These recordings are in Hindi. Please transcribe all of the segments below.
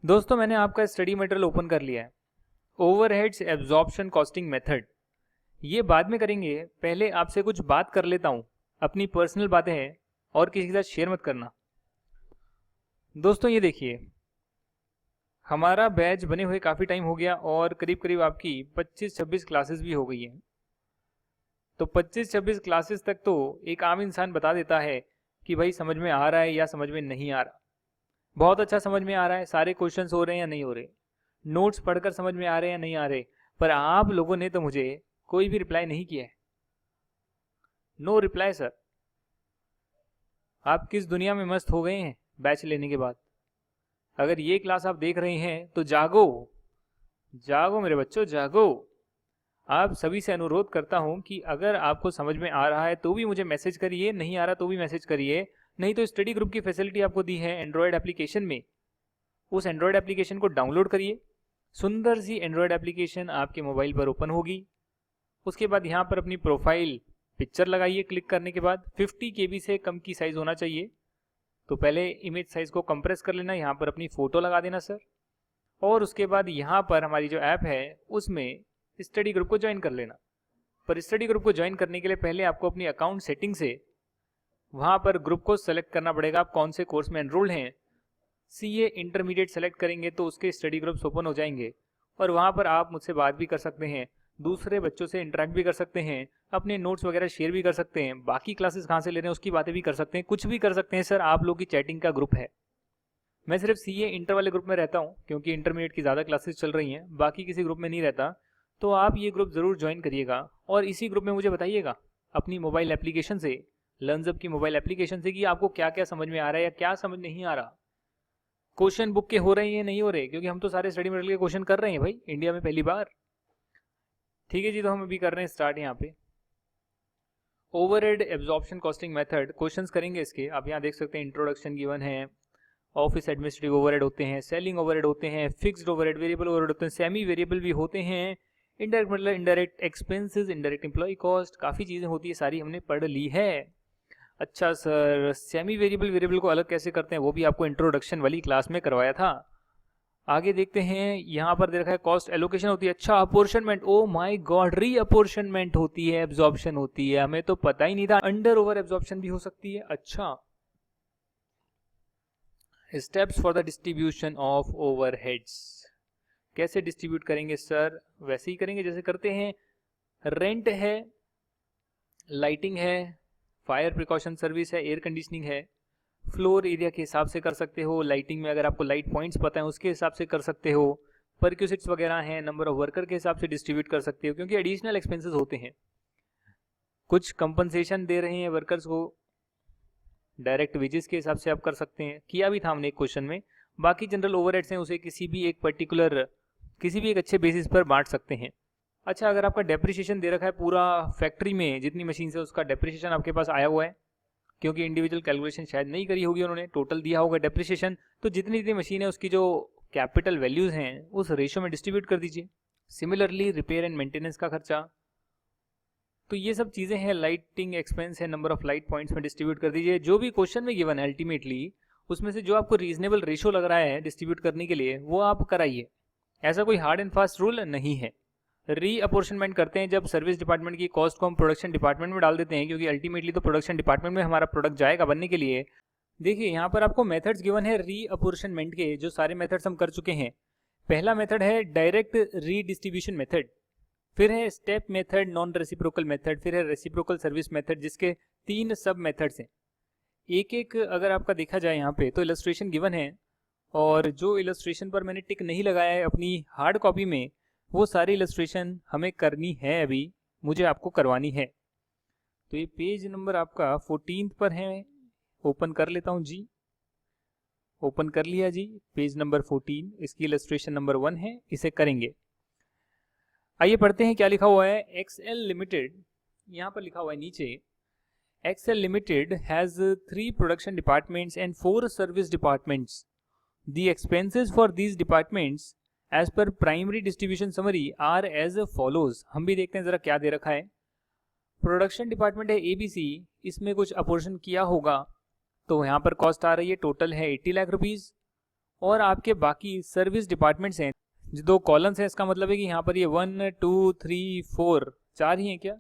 दोस्तों मैंने आपका स्टडी मटेरियल ओपन कर लिया है। ओवरहेड्स एब्जॉर्प्शन कॉस्टिंग मेथड, ये बाद में करेंगे। पहले आपसे कुछ बात कर लेता हूँ, अपनी पर्सनल बातें हैं और किसी के साथ शेयर मत करना। दोस्तों ये देखिए, हमारा बैच बने हुए काफ़ी टाइम हो गया और करीब करीब आपकी 25-26 क्लासेस भी हो गई हैं। तो 25-26 क्लासेस तक तो एक आम इंसान बता देता है कि भाई समझ में आ रहा है या समझ में नहीं आ रहा। बहुत अच्छा समझ में आ रहा है, सारे क्वेश्चंस हो रहे हैं या नहीं हो रहे, नोट्स पढ़कर समझ में आ रहे हैं या नहीं आ रहे। पर आप लोगों ने तो मुझे कोई भी रिप्लाई नहीं किया है। No reply sir. आप किस दुनिया में मस्त हो गए हैं बैच लेने के बाद? अगर ये क्लास आप देख रहे हैं तो जागो, जागो मेरे बच्चों, जागो। आप सभी से अनुरोध करता हूं कि अगर आपको समझ में आ रहा है तो भी मुझे मैसेज करिए, नहीं आ रहा तो भी मैसेज करिए। नहीं तो स्टडी ग्रुप की फैसिलिटी आपको दी है एंड्रॉयड एप्लीकेशन में, उस एंड्रॉयड एप्लीकेशन को डाउनलोड करिए। सुंदर सी एंड्रॉयड एप्लीकेशन आपके मोबाइल पर ओपन होगी। उसके बाद यहाँ पर अपनी प्रोफाइल पिक्चर लगाइए। क्लिक करने के बाद 50 KB से कम की साइज़ होना चाहिए। तो पहले इमेज साइज़ को कंप्रेस कर लेना, यहाँ पर अपनी फ़ोटो लगा देना सर। और उसके बाद यहाँ पर हमारी जो ऐप है उसमें स्टडी ग्रुप को ज्वाइन कर लेना। पर स्टडी ग्रुप को ज्वाइन करने के लिए पहले आपको अपनी अकाउंट सेटिंग से वहाँ पर ग्रुप को सेलेक्ट करना पड़ेगा, आप कौन से कोर्स में एनरोल्ड हैं। CA इंटरमीडिएट सेलेक्ट करेंगे तो उसके स्टडी ग्रुप्स ओपन हो जाएंगे और वहाँ पर आप मुझसे बात भी कर सकते हैं, दूसरे बच्चों से इंटरेक्ट भी कर सकते हैं, अपने नोट्स वगैरह शेयर भी कर सकते हैं, बाकी क्लासेस कहाँ से ले रहे हैं उसकी बातें भी कर सकते हैं, कुछ भी कर सकते हैं सर। आप लोग की चैटिंग का ग्रुप है। मैं सिर्फ CA इंटर वाले ग्रुप में रहता हूँ क्योंकि इंटरमीडिएट की ज़्यादा क्लासेस चल रही हैं, बाकी किसी ग्रुप में नहीं रहता। तो आप ये ग्रुप ज़रूर ज्वाइन करिएगा और इसी ग्रुप में मुझे बताइएगा अपनी मोबाइल एप्लीकेशन से, लर्नजअप की मोबाइल एप्लीकेशन से, कि आपको क्या क्या समझ में आ रहा है या क्या समझ नहीं आ रहा। क्वेश्चन बुक के हो रहे हैं या नहीं हो रहे, क्योंकि हम तो सारे स्टडी मटेरियल के क्वेश्चन कर रहे हैं भाई, इंडिया में पहली बार। ठीक है जी, तो हम अभी कर रहे हैं स्टार्ट। यहाँ पे overhead absorption costing method questions करेंगे इसके। आप यहाँ देख सकते हैं इंट्रोडक्शन गिवन है, ऑफिस एडमिनिस्ट्रेटिव ओवरहेड होते हैं, सेलिंग ओवरहेड होते हैं, फिक्स्ड ओवरहेड, वेरिएबल ओवरहेड होते हैं, सेमी वेरिएबल भी होते हैं, इनडायरेक्ट मतलब indirect expenses, indirect employ cost, काफ़ी चीज़ें होती है, सारी हमने पढ़ ली है। अच्छा सर, सेमी वेरिएबल वेरिएबल को अलग कैसे करते हैं वो भी आपको इंट्रोडक्शन वाली क्लास में करवाया था। आगे देखते हैं, यहाँ पर देखा है कॉस्ट एलोकेशन होती है। अच्छा, अपोर्शनमेंट, ओ माय गॉड, री अपोर्शनमेंट होती है, एब्जॉर्प्शन होती है, हमें तो पता ही नहीं था। अंडर ओवर एब्जॉर्प्शन भी हो सकती है। अच्छा, steps for the distribution of overheads, कैसे डिस्ट्रीब्यूट करेंगे सर? वैसे ही करेंगे जैसे करते हैं। रेंट है, लाइटिंग है, फायर प्रिकॉशन सर्विस है, एयर कंडीशनिंग है, फ्लोर एरिया के हिसाब से कर सकते हो। लाइटिंग में अगर आपको लाइट पॉइंट्स पता है उसके हिसाब से कर सकते हो। परक्यूसिट्स वगैरह हैं, नंबर ऑफ वर्कर के हिसाब से डिस्ट्रीब्यूट कर सकते हो, क्योंकि एडिशनल एक्सपेंसेस होते हैं। कुछ कंपनसेशन दे रहे हैं वर्कर्स को, डायरेक्ट वेजेस के हिसाब से आप कर सकते हैं, किया भी था हमने एक क्वेश्चन में। बाकी जनरल ओवरहेड्स हैं उसे किसी भी एक पर्टिकुलर, किसी भी एक अच्छे बेसिस पर बांट सकते हैं। अच्छा, अगर आपका डेप्रिसिएशन दे रखा है पूरा फैक्ट्री में जितनी मशीन है उसका डेप्रिसिएशन आपके पास आया हुआ है, क्योंकि इंडिविजुअल कैलकुलेशन शायद नहीं करी होगी उन्होंने, टोटल दिया होगा डेप्रिसिएशन, तो जितनी जितनी मशीन है उसकी जो कैपिटल वैल्यूज हैं उस रेशियो में डिस्ट्रीब्यूट कर दीजिए। सिमिलरली रिपेयर एंड मेंटेनेंस का खर्चा, तो ये सब चीज़ें हैं। लाइटिंग एक्सपेंस है, नंबर ऑफ लाइट पॉइंट्स में डिस्ट्रीब्यूट कर दीजिए। जो भी क्वेश्चन में गिवन है अल्टीमेटली उसमें से जो आपको रीजनेबल रेशियो लग रहा है डिस्ट्रीब्यूट करने के लिए वो आप कराइए। ऐसा कोई हार्ड एंड फास्ट रूल नहीं है। री अपॉर्शनमेंट करते हैं जब सर्विस डिपार्टमेंट की कॉस्ट को हम प्रोडक्शन डिपार्टमेंट में डाल देते हैं, क्योंकि अल्टीमेटली तो प्रोडक्शन डिपार्टमेंट में हमारा प्रोडक्ट जाएगा बनने के लिए। देखिए यहाँ पर आपको मेथड्स गिवन है री अपॉर्शनमेंट के, जो सारे मेथड्स हम कर चुके हैं। पहला मेथड है डायरेक्ट रीडिस्ट्रीब्यूशन मेथड, फिर है step method, non reciprocal method, फिर है रेसिप्रोकल सर्विस मेथड, जिसके 3 सब मेथड्स हैं। एक एक अगर आपका देखा जाए यहाँ पे तो इलस्ट्रेशन गिवन है, और जो इलस्ट्रेशन पर मैंने टिक नहीं लगाया है अपनी हार्ड कॉपी में वो सारी इलस्ट्रेशन हमें करनी है, अभी मुझे आपको करवानी है। तो ये पेज नंबर आपका 14 पर है, ओपन कर लेता हूँ जी। ओपन कर लिया जी, पेज नंबर 14, इसकी इलस्ट्रेशन नंबर 1 है, इसे करेंगे। आइए पढ़ते हैं क्या लिखा हुआ है। एक्सएल लिमिटेड, यहाँ पर लिखा हुआ है नीचे, XL limited has 3 production departments and 4 service departments. The expenses for these departments as per primary distribution summary are as follows. हम भी देखते हैं जरा क्या दे रखा है। प्रोडक्शन डिपार्टमेंट है ABC, इसमें कुछ अपोर्शन किया होगा तो यहाँ पर कॉस्ट आ रही है, टोटल है 80 लाख रुपीज। और आपके बाकी सर्विस डिपार्टमेंट्स हैं, जो 2 कॉलम्स हैं, इसका मतलब है कि यहाँ पर ये 1 2 3 4 4 ही हैं क्या?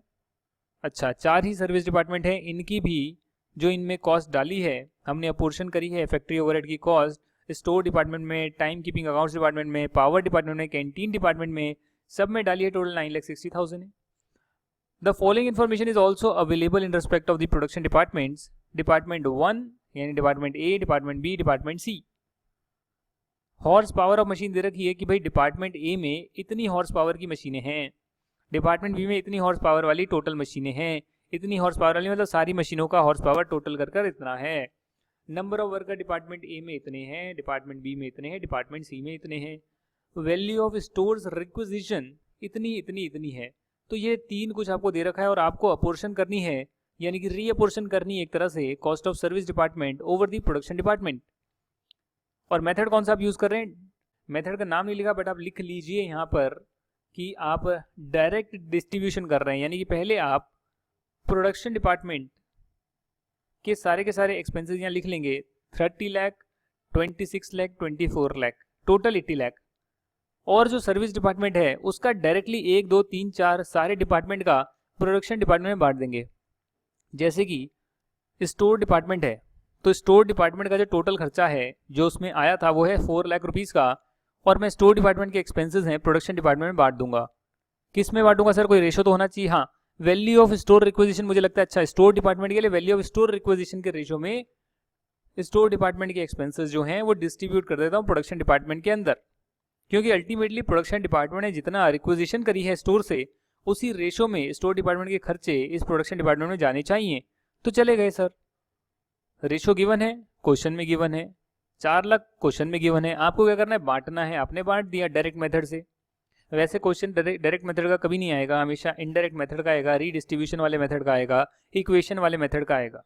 अच्छा, 4 ही सर्विस डिपार्टमेंट हैं। इनकी भी जो इनमें कॉस्ट डाली है, हमने अपोर्शन करी है फैक्ट्री ओवरहेड की कॉस्ट, स्टोर डिपार्टमेंट में, टाइम कीपिंग अकाउंट्स डिपार्टमेंट में, पावर डिपार्टमेंट में, कैंटीन डिपार्टमेंट में, सब में डाली है, टोटल 9,60,000 है। The following information is also available in respect of the production departments, department 1 यानी department A, department B, department C. Horse power of machine दे रखी है कि भाई डिपार्टमेंट ए में इतनी हॉर्स पावर की मशीनें हैं, डिपार्टमेंट बी में इतनी हॉर्स पावर वाली टोटल मशीनें हैं, इतनी हॉर्स पावर वाली मतलब सारी मशीनों का हॉर्स पावर टोटल कर इतना है। Number of worker department A में इतने हैं, डिपार्टमेंट बी में इतने हैं, डिपार्टमेंट सी में इतने हैं। वैल्यू ऑफ स्टोर्स रिक्विजिशन इतनी इतनी इतनी है। तो ये 3 कुछ आपको दे रखा है और आपको अपोर्शन करनी है, यानी कि रीअपोर्शन करनी है एक तरह से cost of service department over the production department. और मेथड कौन सा आप यूज कर रहे हैं, मेथड का नाम नहीं लिखा बट आप लिख लीजिए यहाँ पर कि आप डायरेक्ट डिस्ट्रीब्यूशन कर रहे हैं, यानी कि पहले आप प्रोडक्शन डिपार्टमेंट के सारे एक्सपेंसेस यहाँ लिख लेंगे। 30 लाख, 26 लाख, 24 लाख, टोटल 80 लाख। और जो सर्विस डिपार्टमेंट है उसका डायरेक्टली 1 2 3 4 सारे डिपार्टमेंट का प्रोडक्शन डिपार्टमेंट में बांट देंगे। जैसे कि स्टोर डिपार्टमेंट है तो स्टोर डिपार्टमेंट का जो टोटल खर्चा है जो उसमें आया था वो है 4 लाख रुपीज़ का, और मैं स्टोर डिपार्टमेंट के एक्सपेंसेस हैं प्रोडक्शन डिपार्टमेंट में बांट दूंगा। किस में बांटूंगा सर, कोई रेशो तो होना चाहिए। हाँ, वैल्यू ऑफ स्टोर रिक्विजिशन मुझे लगता है अच्छा स्टोर डिपार्टमेंट के लिए वैल्यू ऑफ स्टोर रिक्विजिशन के रेशो में स्टोर डिपार्टमेंट के एक्सपेंसेस जो हैं वो डिस्ट्रीब्यूट कर देता हूँ प्रोडक्शन डिपार्टमेंट के अंदर, क्योंकि अल्टीमेटली प्रोडक्शन डिपार्टमेंट ने जितना रिक्विजिशन करी है स्टोर से उसी रेशो में स्टोर डिपार्टमेंट के खर्चे इस प्रोडक्शन डिपार्टमेंट में जाने चाहिए। तो चले गए सर, रेशो गिवन है, क्वेश्चन में गिवन है, 4 लाख क्वेश्चन में गिवन है, आपको क्या करना है, बांटना है। आपने बांट दिया डायरेक्ट मेथड से। वैसे क्वेश्चन डायरेक्ट मेथड का कभी नहीं आएगा, हमेशा इनडायरेक्ट मेथड का आएगा, रीडिस्ट्रीब्यूशन वाले मेथड का आएगा, इक्वेशन वाले मेथड का आएगा।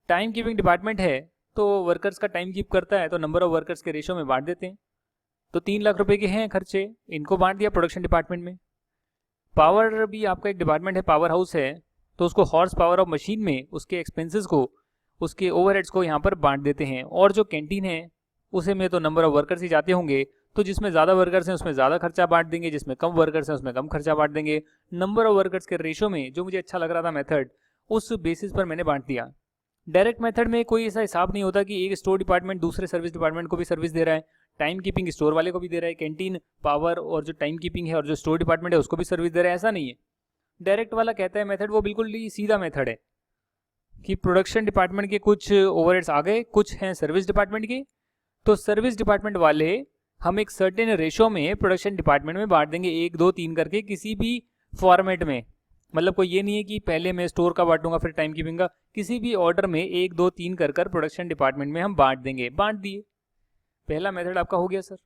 टाइम कीपिंग डिपार्टमेंट है तो वर्कर्स का टाइम कीप करता है, तो नंबर ऑफ वर्कर्स के रेशो में बांट देते हैं। तो 3 लाख रुपए के हैं खर्चे, इनको बांट दिया प्रोडक्शन डिपार्टमेंट में। पावर भी आपका एक डिपार्टमेंट है, पावर हाउस है, तो उसको हॉर्स पावर ऑफ मशीन में उसके एक्सपेंसेस को, उसके ओवरहेड्स को यहाँ पर बांट देते हैं। और जो कैंटीन है उसे में तो नंबर ऑफ वर्कर्स ही जाते होंगे, तो जिसमें ज़्यादा वर्कर्स हैं उसमें ज़्यादा खर्चा बांट देंगे, जिसमें कम वर्कर्स हैं उसमें कम खर्चा बांट देंगे। नंबर ऑफ वर्कर्स के रेशो में जो मुझे अच्छा लग रहा था मेथड, उस बेसिस पर मैंने बांट दिया। डायरेक्ट मेथड में कोई ऐसा हिसाब नहीं होता कि एक स्टोर डिपार्टमेंट दूसरे सर्विस डिपार्टमेंट को भी सर्विस दे रहा है, टाइम कीपिंग स्टोर वाले को भी दे रहा है, कैंटीन, पावर और जो टाइम कीपिंग है और जो स्टोर डिपार्टमेंट है उसको भी सर्विस दे रहा है, ऐसा नहीं है। डायरेक्ट वाला कहता है मेथड वो बिल्कुल ही सीधा मेथड है कि प्रोडक्शन डिपार्टमेंट के कुछ ओवरहेड्स आ गए, कुछ हैं सर्विस डिपार्टमेंट के, तो सर्विस डिपार्टमेंट वाले हम एक सर्टेन रेशो में प्रोडक्शन डिपार्टमेंट में बांट देंगे, 1 2 3 करके, किसी भी फॉर्मेट में। मतलब कोई ये नहीं है कि पहले मैं स्टोर का बांटूंगा फिर टाइम कीपिंग का, किसी भी ऑर्डर में 1 2 3 कर प्रोडक्शन डिपार्टमेंट में हम बांट देंगे। बांट दिए, पहला मेथड आपका हो गया सर।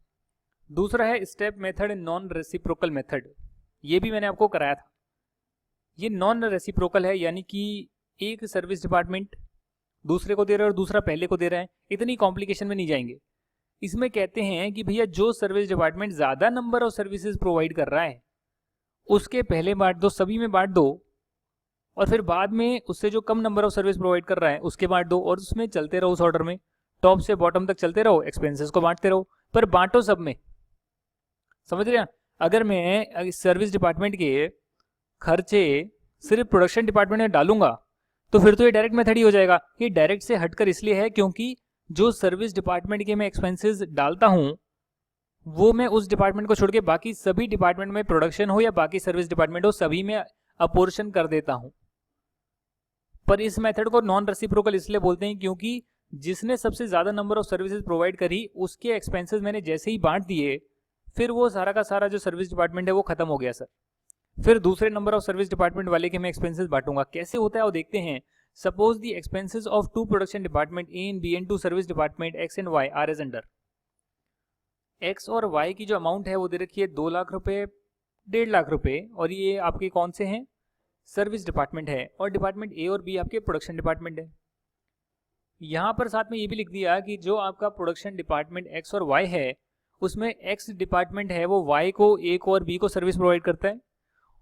दूसरा है step method, non reciprocal method. ये भी मैंने आपको कराया था। ये नॉन रेसिप्रोकल है, यानी कि एक सर्विस डिपार्टमेंट दूसरे को दे रहा है और दूसरा पहले को दे रहा है। इतनी कॉम्प्लिकेशन में नहीं जाएंगे। इसमें कहते हैं कि भैया जो सर्विस डिपार्टमेंट ज़्यादा नंबर ऑफ सर्विसेज प्रोवाइड कर रहा है उसके पहले बांट दो, सभी में बांट दो, और फिर बाद में उससे जो कम नंबर ऑफ सर्विस प्रोवाइड कर रहा है उसके बांट दो, और उसमें चलते रहो उस ऑर्डर में, टॉप से बॉटम तक चलते रहो, एक्सपेंसेस को बांटते रहो, पर बांटो सब में। समझ रहे हैं? अगर मैं सर्विस डिपार्टमेंट के खर्चे सिर्फ प्रोडक्शन डिपार्टमेंट में डालूंगा तो फिर तो ये डायरेक्ट मेथड ही हो जाएगा। ये डायरेक्ट से हटकर इसलिए है क्योंकि जो सर्विस डिपार्टमेंट के मैं एक्सपेंसेस डालता हूं वो मैं उस डिपार्टमेंट को छोड़ के बाकी सभी डिपार्टमेंट में, प्रोडक्शन हो या बाकी सर्विस डिपार्टमेंट हो, सभी में अपोर्शन कर देता हूं। पर इस मेथड को नॉन रेसिप्रोकल इसलिए बोलते हैं क्योंकि जिसने सबसे ज्यादा नंबर ऑफ सर्विसेज प्रोवाइड करी उसके एक्सपेंसेस मैंने जैसे ही बांट दिए, फिर वो सारा का सारा जो सर्विस डिपार्टमेंट है वो खत्म हो गया सर। फिर दूसरे नंबर ऑफ सर्विस डिपार्टमेंट वाले के मैं एक्सपेंसेस बांटूंगा। कैसे होता है वो देखते हैं। Suppose the expenses of 2 production department A and B and 2 service department X and Y are as under. X और वाई की जो अमाउंट है वो दे रखी है 2 लाख रुपए, 1.5 लाख रुपए, और ये आपके कौन से हैं, सर्विस डिपार्टमेंट है, और डिपार्टमेंट ए और बी आपके प्रोडक्शन डिपार्टमेंट है। यहाँ पर साथ में ये भी लिख दिया कि जो आपका प्रोडक्शन डिपार्टमेंट एक्स और वाई है उसमें एक्स डिपार्टमेंट है वो वाई को, ए को और बी को सर्विस प्रोवाइड करता है,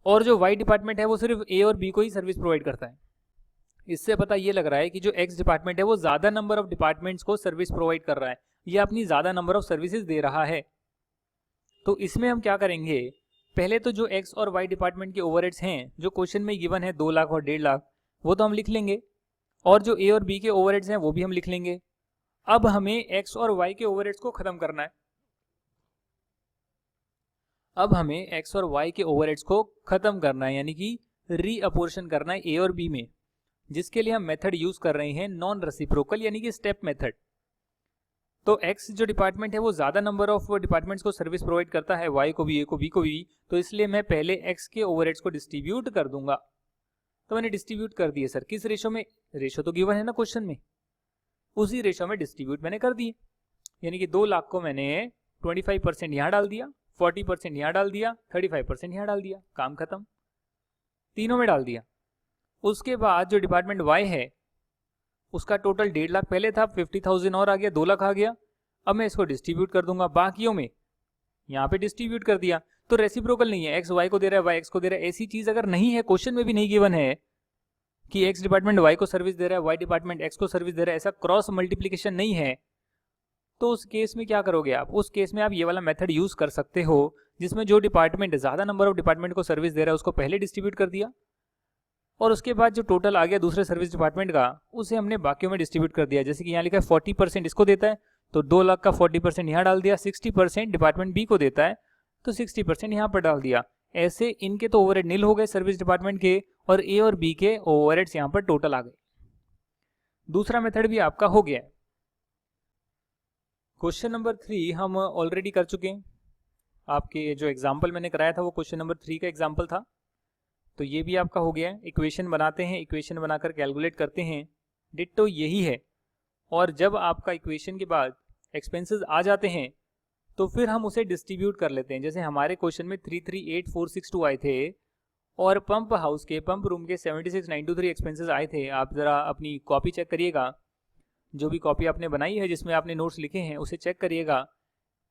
और जो वाई डिपार्टमेंट है वो सिर्फ ए और बी को ही सर्विस प्रोवाइड करता है। इससे पता ये लग रहा है कि जो एक्स डिपार्टमेंट है वो ज्यादा नंबर ऑफ डिपार्टमेंट्स को सर्विस प्रोवाइड कर रहा है, ये अपनी ज्यादा नंबर ऑफ सर्विसेज दे रहा है। तो इसमें हम क्या करेंगे, पहले तो जो एक्स और वाई डिपार्टमेंट के ओवरहेड्स हैं जो क्वेश्चन में गिवन है 2 लाख और 1.5 लाख, वो तो हम लिख लेंगे, और जो ए और बी के ओवरहेड्स हैं वो भी हम लिख लेंगे। अब हमें एक्स और वाई के ओवरहेड्स को खत्म करना है। अब हमें एक्स और वाई के ओवरहेड्स को खत्म करना है, यानी कि रीअपोर्शन करना है ए और बी में, जिसके लिए हम मेथड यूज कर रहे हैं नॉन रेसिप्रोकल यानी कि स्टेप मेथड। तो एक्स जो डिपार्टमेंट है वो ज्यादा नंबर ऑफ डिपार्टमेंट्स को सर्विस प्रोवाइड करता है, वाई को भी, ए को, बी को भी, तो इसलिए मैं पहले एक्स के ओवरहेड्स को डिस्ट्रीब्यूट कर दूंगा। तो मैंने डिस्ट्रीब्यूट कर दिए सर, किस रेशो में, रेशो तो गिवन है ना क्वेश्चन में, उसी रेशो में डिस्ट्रीब्यूट मैंने कर दिए। यानी कि 2 लाख को मैंने 25% यहाँ डाल दिया, 40% यहाँ डाल दिया, 35% यहाँ डाल दिया, काम खत्म, तीनों में डाल दिया। उसके बाद जो डिपार्टमेंट वाई है उसका टोटल 1.5 लाख पहले था, 50,000 और आ गया, 2 लाख आ गया। अब मैं इसको डिस्ट्रीब्यूट कर दूंगा, बाकियों में यहाँ पे डिस्ट्रीब्यूट कर दिया। तो रेसिप्रोकल नहीं है, एक्स वाई को दे रहा है, वाई एक्स को दे रहा है। ऐसी चीज अगर नहीं है, क्वेश्चन में भी नहीं गिवन है कि एक्स डिपार्टमेंट वाई को सर्विस दे रहा है, वाई डिपार्टमेंट एक्स को सर्विस दे रहा है, ऐसा क्रॉस मल्टीप्लीकेशन नहीं है, तो उस केस में क्या करोगे आप, उस केस में आप ये वाला मेथड यूज कर सकते हो, जिसमें जो डिपार्टमेंट ज्यादा नंबर ऑफ डिपार्टमेंट को सर्विस दे रहा है उसको पहले डिस्ट्रीब्यूट कर दिया, और उसके बाद जो टोटल आ गया दूसरे सर्विस डिपार्टमेंट का उसे हमने बाकियों में डिस्ट्रीब्यूट कर दिया। जैसे कि यहाँ लिखा है 40% इसको देता है, तो 2 लाख का 40% यहाँ डाल दिया, 60% डिपार्टमेंट बी को देता है तो 60% यहाँ पर डाल दिया। ऐसे इनके तो ओवरहेड नील हो गए सर्विस डिपार्टमेंट के, और ए और बी के ओवरहेड्स यहाँ पर टोटल आ गए। दूसरा मेथड भी आपका हो गया। क्वेश्चन नंबर 3 हम ऑलरेडी कर चुके हैं, आपके जो एग्जाम्पल मैंने कराया था वो क्वेश्चन नंबर 3 का एग्जाम्पल था, तो ये भी आपका हो गया है। इक्वेशन बनाते हैं, इक्वेशन बनाकर कैलकुलेट करते हैं, डिट्टो यही है। और जब आपका इक्वेशन के बाद एक्सपेंसेस आ जाते हैं तो फिर हम उसे डिस्ट्रीब्यूट कर लेते हैं। जैसे हमारे क्वेश्चन में 338462 आए थे, और पंप हाउस के, पंप रूम के 76923 एक्सपेंसेस आए थे। आप ज़रा अपनी कॉपी चेक करिएगा, जो भी कॉपी आपने बनाई है जिसमें आपने नोट्स लिखे हैं उसे चेक करिएगा।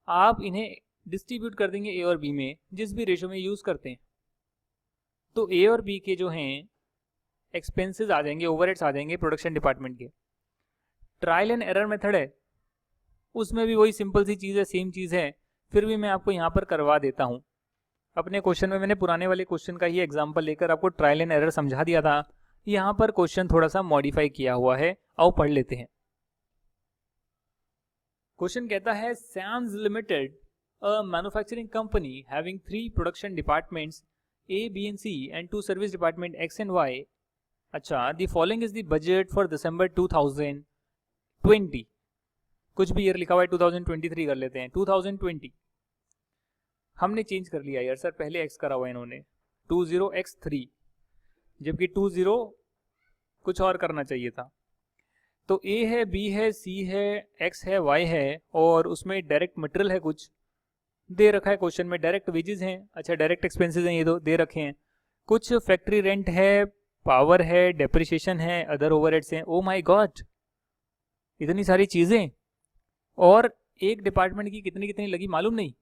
आप इन्हें डिस्ट्रीब्यूट कर देंगे ए और बी में, जिस भी रेशो में यूज़ करते हैं। तो ए और बी के जो हैं एक्सपेंसेस आ जाएंगे, ओवरहेड्स आ जाएंगे प्रोडक्शन डिपार्टमेंट के। ट्रायल एंड एरर मेथड है, उसमें भी वही सिंपल सी चीज़ है, सेम चीज़ है, फिर भी मैं आपको यहाँ पर करवा देता हूँ। अपने क्वेश्चन में मैंने पुराने वाले क्वेश्चन का ही एग्जाम्पल लेकर आपको ट्रायल एंड एरर समझा दिया था, यहाँ पर क्वेश्चन थोड़ा सा मॉडिफाई किया हुआ है, आओ पढ़ लेते हैं। क्वेश्चन कहता है Sams limited, a manufacturing company having 3 production departments A, B and C and 2 service department X and Y. अच्छा, the following is the budget for December 2020. कुछ भी ईयर लिखा हुआ है, 2023 कर लेते हैं, 2020। हमने चेंज कर लिया यार सर, पहले X करा हुआ है इन्होंने, 20X3, जबकि 20 कुछ और करना चाहिए था। तो A है, B है, C है, X है, Y है, और उसमें डायरेक्ट मटेरियल है, कुछ दे रखा है क्वेश्चन में, डायरेक्ट वेजेस हैं, अच्छा डायरेक्ट एक्सपेंसेस हैं, ये दो दे रखे हैं, कुछ फैक्ट्री रेंट है, पावर है, डेप्रिसिएशन है, अदर ओवरहेड्स हैं। ओ माय गॉड, इतनी सारी चीजें, और एक डिपार्टमेंट की कितनी कितनी लगी मालूम नहीं।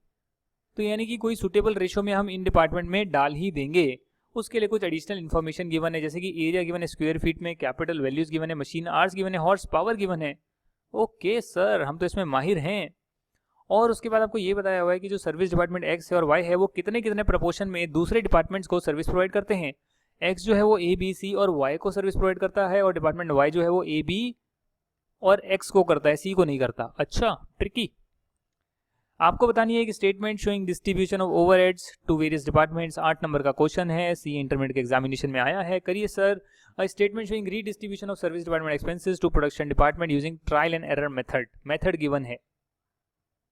तो यानी कि कोई सुटेबल रेशो में हम इन डिपार्टमेंट में डाल ही देंगे। उसके लिए कुछ एडिशनल इन्फॉर्मेशन गिवन है, जैसे कि एरिया गिवन है स्क्वायर फीट में, कैपिटल वैल्यूज गिवन है, मशीन आवर्स गिवन है, हॉर्स पावर गिवन है। ओके सर, हम तो इसमें माहिर हैं। और उसके बाद आपको ये बताया हुआ है कि जो सर्विस डिपार्टमेंट एक्स है और वाई है वो कितने कितने प्रपोर्शन में दूसरे डिपार्टमेंट्स को सर्विस प्रोवाइड करते हैं। एक्स जो है वो ए बी सी और वाई को सर्विस प्रोवाइड करता है, और डिपार्टमेंट वाई जो है वो ए बी और एक्स को करता है, सी को नहीं करता। अच्छा, ट्रिकी। आपको बतानी है कि statement showing distribution of overheads to various departments, 8 number का क्वेश्चन है, सी इंटरमीडिएट के एग्जामिनेशन में आया है। करिए sir. Statement showing redistribution of service department expenses to production department using trial and error method. Method given है,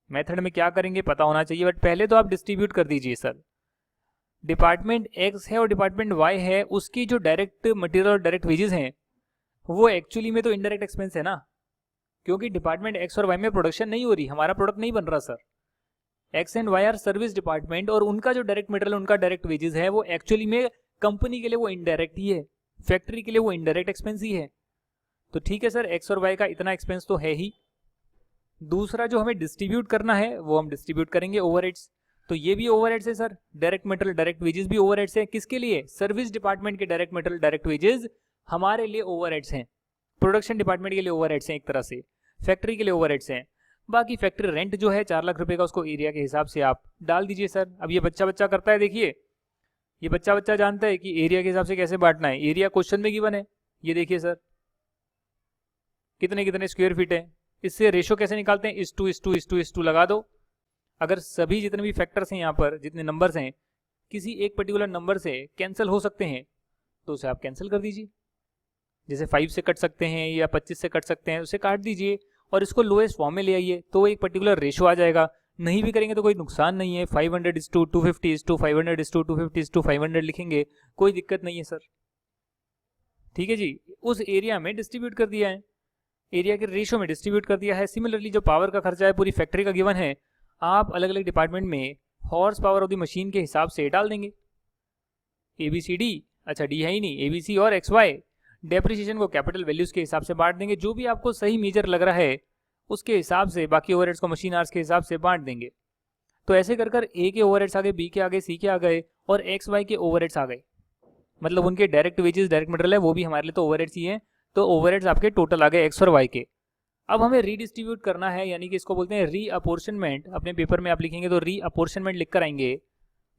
मेथड में क्या करेंगे पता होना चाहिए, बट पहले तो आप डिस्ट्रीब्यूट कर दीजिए सर। डिपार्टमेंट एक्स है और डिपार्टमेंट वाई है, उसकी जो डायरेक्ट मटेरियल और डायरेक्ट वेजेस हैं वो एक्चुअली में तो इनडायरेक्ट एक्सपेंस है ना, क्योंकि डिपार्टमेंट एक्स और वाई में प्रोडक्शन नहीं हो रही, हमारा प्रोडक्ट नहीं बन रहा sir. X and Y are service department, और उनका जो डायरेक्ट मटेरियल, उनका डायरेक्ट वेजेस है वो एक्चुअली में कंपनी के लिए वो इनडायरेक्ट ही है, फैक्ट्री के लिए वो इनडायरेक्ट एक्सपेंस ही है। तो ठीक है सर, एक्स और वाई का इतना एक्सपेंस तो है ही। दूसरा जो हमें डिस्ट्रीब्यूट करना है वो हम डिस्ट्रीब्यूट करेंगे ओवरहेड्स। तो ये भी ओवरहेड्स है sir, direct material direct wages भी ओवरहेड्स है। किसके लिए? सर्विस डिपार्टमेंट के डायरेक्ट मटेरियल डायरेक्ट वेजेस हमारे लिए ओवरहेड्स हैं, प्रोडक्शन डिपार्टमेंट के लिए ओवरहेड्स हैं, एक तरह से फैक्ट्री के लिए ओवरहेड्स हैं। बाकी फैक्ट्री रेंट जो है 4 लाख रुपए का, उसको एरिया के हिसाब से आप डाल दीजिए सर। अब ये बच्चा करता है, देखिए ये बच्चा जानता है कि एरिया के हिसाब से कैसे बांटना है। एरिया क्वेश्चन में गिवन है, ये देखिए सर कितने कितने स्क्वायर फीट है। इससे रेशो कैसे निकालते हैं, इस टू लगा दो। अगर सभी जितने भी फैक्टर्स हैं यहाँ पर, जितने नंबर्स हैं, किसी एक पर्टिकुलर नंबर से कैंसिल हो सकते हैं तो उसे आप कैंसिल कर दीजिए। जैसे 5 से कट सकते हैं या 25 से कट सकते हैं, उसे काट दीजिए और इसको लोएस्ट फॉर्म में ले आइए तो एक पर्टिकुलर रेशो आ जाएगा। नहीं भी करेंगे तो कोई नुकसान नहीं है, 500:250:500:250:500 लिखेंगे, कोई दिक्कत नहीं है सर। ठीक है जी, उस एरिया में डिस्ट्रीब्यूट कर दिया है, एरिया के रेशो में डिस्ट्रीब्यूट कर दिया है। सिमिलरली जो पावर का खर्चा है पूरी फैक्ट्री का गिवन है, आप अलग अलग डिपार्टमेंट में horse power of the machine के हिसाब से डाल देंगे। ABCD, अच्छा डी है ही नहीं, ABC और XY। डेप्रिसिएशन को कैपिटल वैल्यूज के हिसाब से बांट देंगे, जो भी आपको सही मेजर लग रहा है उसके हिसाब से। बाकी ओवरहेड्स को मशीन आवर्स के हिसाब से बांट देंगे। तो ऐसे कर कर A के ओवरहेड्स आ गए, B के आ गए, C के आ गए और XY के ओवरहेड्स आ गए। मतलब उनके डायरेक्ट वेजेस, डायरेक्ट मटेरियल है, वो भी हमारे लिए तो ओवरहेड्स ही है। तो ओवरहेड्स आपके टोटल आ गए X और Y के। अब हमें रीडिस्ट्रीब्यूट करना है, यानी कि इसको बोलते हैं रीअपोर्शनमेंट। अपने पेपर में आप लिखेंगे तो रीअपोर्शनमेंट लिख कर आएंगे,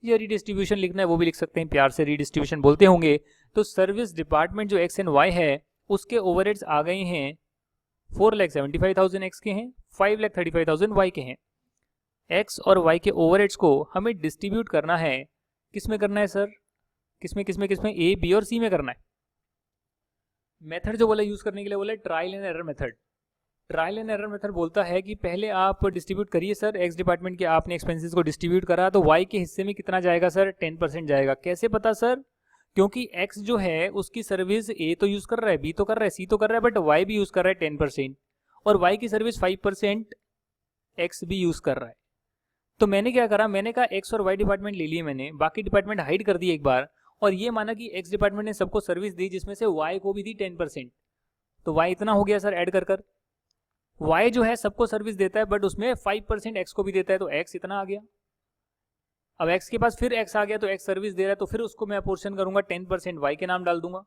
या रीडिस्ट्रीब्यूशन लिखना है वो भी लिख सकते हैं, प्यार से रीडिस्ट्रीब्यूशन बोलते होंगे। तो सर्विस डिपार्टमेंट जो X एंड Y है उसके ओवरहेड्स आ गए हैं 4,75,000 X के हैं, 5,35,000 Y के हैं। X और Y के ओवरहेड्स को हमें डिस्ट्रीब्यूट करना है, किस में करना है सर, किसमें A, B और C में करना है। मेथड जो बोला यूज करने के लिए बोला trial and error method. Trial and error method बोलता है कि पहले आप डिस्ट्रीब्यूट करिए सर, X डिपार्टमेंट के आपने एक्सपेंसेस को डिस्ट्रीब्यूट करा तो Y के हिस्से में कितना जाएगा सर, 10% जाएगा। कैसे पता सर, क्योंकि X जो है उसकी सर्विस A तो यूज कर रहा है, B तो कर रहा है, C तो कर रहा है, बट Y भी यूज कर रहा है 10%, और Y की सर्विस 5% X भी यूज कर रहा है। तो मैंने क्या करा, मैंने कहा X और Y डिपार्टमेंट ले लिए मैंने, बाकी डिपार्टमेंट हाइड कर दिए एक बार, और ये माना कि X डिपार्टमेंट ने सबको सर्विस दी जिसमें से Y को भी दी 10%। तो Y इतना हो गया सर ऐड कर कर। Y जो है सबको सर्विस देता है बट उसमें 5% X को भी देता है, तो X इतना आ गया। अब X के पास फिर X आ गया, तो X सर्विस दे रहा है तो फिर उसको मैं अपोर्शन करूंगा 10% Y के नाम डाल दूंगा,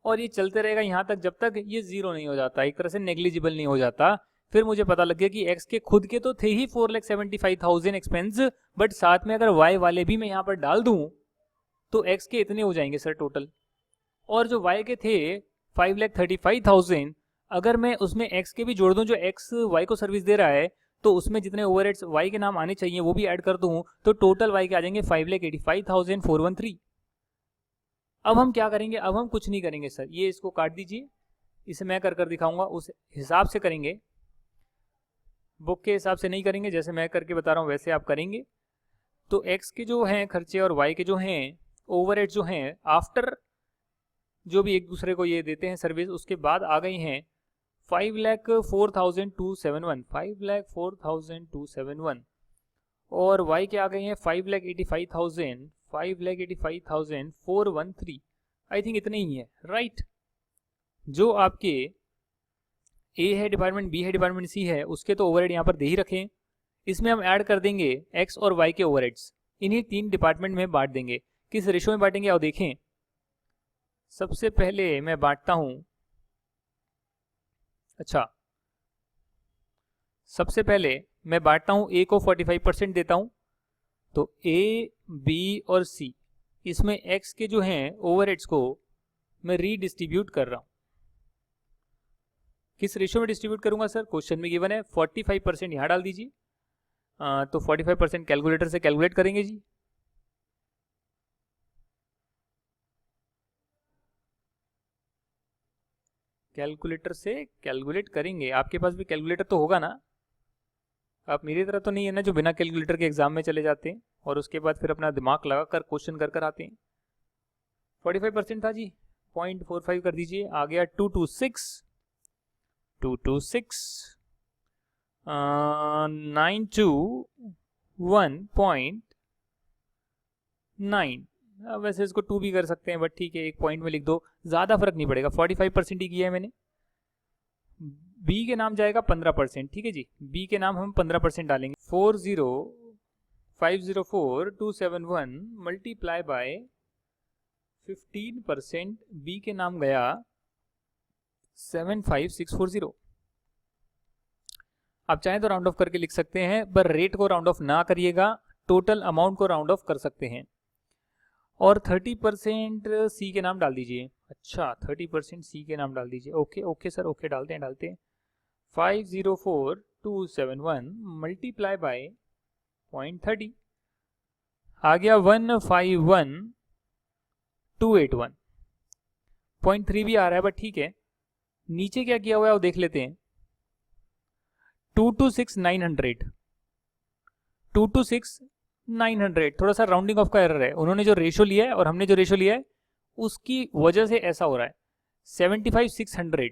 और ये चलते रहेगा यहाँ तक जब तक ये जीरो नहीं हो जाता, एक तरह से नेग्लिजिबल नहीं हो जाता। फिर मुझे पता लग गया कि X के खुद के तो थे ही 4,75,000 एक्सपेंस, बट साथ में अगर Y वाले भी मैं यहाँ पर डाल दूं तो X के इतने हो जाएंगे सर टोटल, और जो Y के थे 5,35,000, अगर मैं उसमें X के भी जोड़ दूं, जो X Y को सर्विस दे रहा है, तो उसमें जितने ओवरहेड्स Y के नाम आने चाहिए वो भी ऐड कर दूं, तो टोटल Y के आ जाएंगे 5,85,413। अब हम क्या करेंगे, अब हम कुछ नहीं करेंगे सर, ये इसको काट दीजिए, इसे मैं कर दिखाऊंगा, उस हिसाब से करेंगे, बुक के हिसाब से नहीं करेंगे, जैसे मैं करके बता रहा हूँ वैसे आप करेंगे। तो X के जो हैं खर्चे और Y के जो हैं ओवरहेड जो हैं आफ्टर जो भी एक दूसरे को ये देते हैं सर्विस, उसके बाद आ गई हैं 5,04,271, 5,04,271, और Y के आ गए हैं 5,85,413। आई थिंक इतने ही है, राइट। जो आपके A है डिपार्टमेंट, B है डिपार्टमेंट, C है, उसके तो ओवरहेड यहाँ पर दे ही रखें। इसमें हम ऐड कर देंगे X और Y के ओवरहेड्स, इन्हीं 3 डिपार्टमेंट में बांट देंगे। किस रेशो में बांटेंगे आओ देखें। सबसे पहले मैं बांटता हूं, अच्छा सबसे पहले मैं बांटता हूं A को 45% देता हूं, तो A, B और C इसमें X के जो हैं ओवरहेड्स को मैं रीडिस्ट्रीब्यूट कर रहा हूं। किस रेशियो में डिस्ट्रीब्यूट करूंगा सर, क्वेश्चन में गिवन है 45% यहां डाल दीजिए, तो 45% कैलकुलेटर से कैलकुलेट करेंगे जी। कैलकुलेटर से कैलकुलेट करेंगे, आपके पास भी कैलकुलेटर तो होगा ना, आप मेरी तरह तो नहीं है ना जो बिना कैलकुलेटर के एग्जाम में चले जाते हैं और उसके बाद फिर अपना दिमाग लगा कर क्वेश्चन कर आते हैं। 45% था जी, 0.45 कर दीजिए, आ गया 226 921.9। वैसे इसको 2 भी कर सकते हैं बट ठीक है, एक पॉइंट में लिख दो, ज़्यादा फर्क नहीं पड़ेगा। 45% ही किया है मैंने। B के नाम जाएगा 15%, ठीक है जी, B के नाम हम 15% डालेंगे। 40504,271 मल्टीप्लाई बाय 15% बी के नाम गया 75640। आप चाहें तो राउंड ऑफ करके लिख सकते हैं, पर रेट को राउंड ऑफ ना करिएगा, टोटल अमाउंट को राउंड ऑफ कर सकते हैं। और 30% सी के नाम डाल दीजिए। अच्छा, 30% सी के नाम डाल दीजिए। ओके ओके सर, ओके डालते हैं। 504271 मल्टीप्लाई बाय 0.30 आ गया 151281। 0.3 भी आ रहा है, बट ठीक है। नीचे क्या किया हुआ है वो देख लेते हैं। 226900, 226900 थोड़ा सा राउंडिंग ऑफ का एरर है। उन्होंने जो रेशो लिया है और हमने जो रेशो लिया है उसकी वजह से ऐसा हो रहा है। 75600,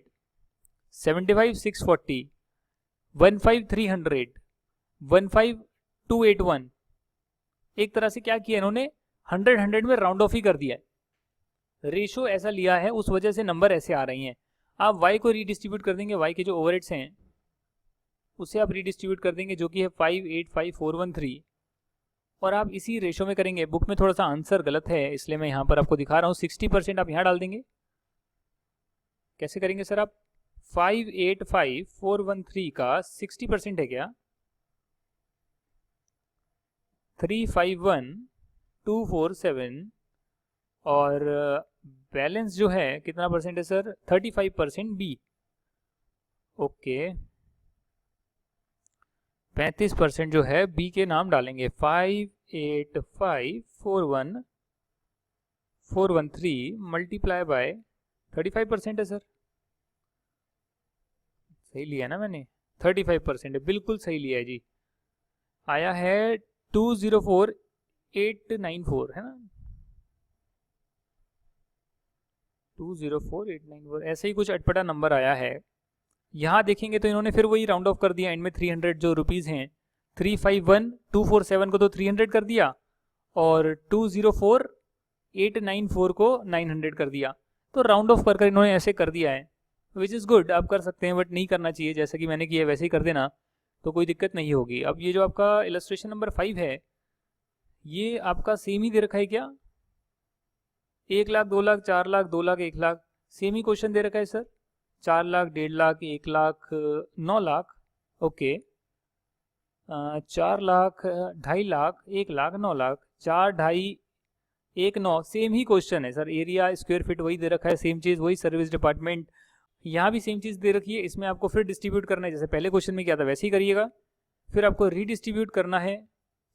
75640, 15300, 15281, एक तरह से क्या किया इन्होंने, 100 में राउंड ऑफ ही कर दिया है। रेशो ऐसा लिया है, उस वजह से नंबर ऐसे आ रही हैं। आप y को रीडिस्ट्रीब्यूट कर देंगे, y के जो ओवरहेड्स हैं उसे आप रीडिस्ट्रीब्यूट कर देंगे, जो कि है 585413, और आप इसी रेशो में करेंगे। बुक में थोड़ा सा आंसर गलत है, इसलिए मैं यहाँ पर आपको दिखा रहा हूँ। 60% आप यहाँ डाल देंगे। कैसे करेंगे सर आप? 585413 का 60% है क्या? 351247, और बैलेंस जो है कितना परसेंट है सर? 35% बी। ओके, 35% जो है बी के नाम डालेंगे। 585413 मल्टीप्लाई बाय 35% है सर। सही लिया ना मैंने? 35% है, बिल्कुल सही लिया है जी। आया है 204894, है ना? 204894 ऐसे ही कुछ अटपटा नंबर आया है। यहाँ देखेंगे तो इन्होंने फिर वही राउंड ऑफ कर दिया। एंड में 300 जो रुपीज़ हैं, 351247 को तो 300 कर दिया, और 204894 को 900 कर दिया। तो राउंड ऑफ कर इन्होंने ऐसे कर दिया है, विच इज़ गुड। आप कर सकते हैं, बट नहीं करना चाहिए। जैसा कि मैंने किया वैसे ही कर देना, तो कोई दिक्कत नहीं होगी। अब ये जो आपका इलस्ट्रेशन नंबर 5 है, ये आपका सेम ही दे रखा है क्या? 1 लाख, 2 लाख, 4 लाख, 2 लाख, 1 लाख, सेम ही क्वेश्चन दे रखा है sir. 4 lakh, 1.5 lakh, 1 lakh, 9 lakh. Okay, 4 lakh, 2.5 lakh, 1 lakh, 9 lakh, 4, 2.5, 1, 9, same ही क्वेश्चन है सर। एरिया, स्क्वायर फीट वही दे रखा है, सेम चीज़ वही। सर्विस डिपार्टमेंट यहाँ भी सेम चीज़ दे रखी है। इसमें आपको फिर डिस्ट्रीब्यूट करना है, जैसे पहले क्वेश्चन में किया था वैसे ही करिएगा। फिर आपको रीडिस्ट्रीब्यूट करना है,